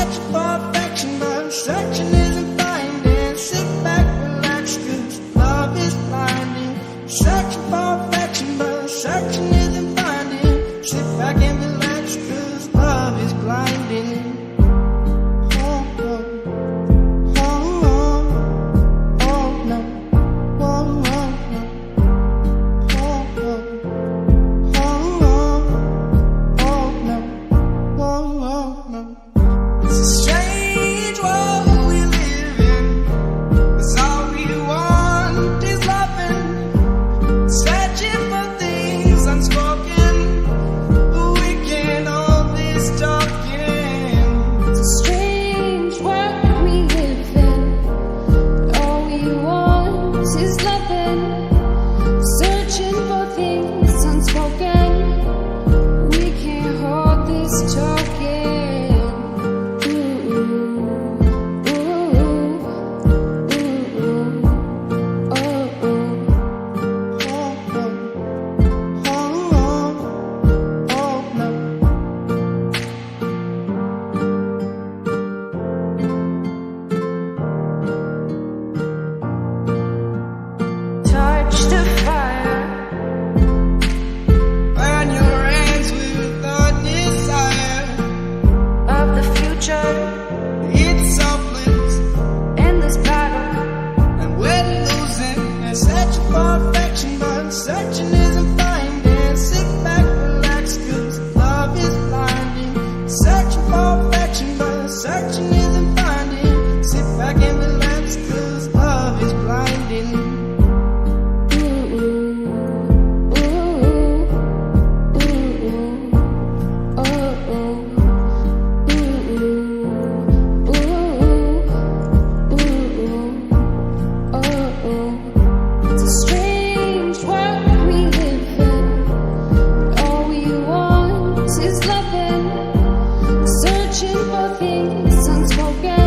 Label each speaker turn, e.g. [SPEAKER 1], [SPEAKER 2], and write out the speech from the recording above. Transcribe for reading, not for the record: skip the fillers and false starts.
[SPEAKER 1] searching for affection, but searching isn't finding. Sit back, relax, 'cause love is blinding. Searching for affection, but searching isn't finding. Sit back and relax, 'cause love is blinding. It's hopeless in this battle, and we're losing. And searching for affection, but searching isn't finding. Sit back, relax, 'cause love is blinding. Searching for affection, but searching isn't finding. Sit back and relax, 'cause love is blinding.
[SPEAKER 2] Searching for things unspoken.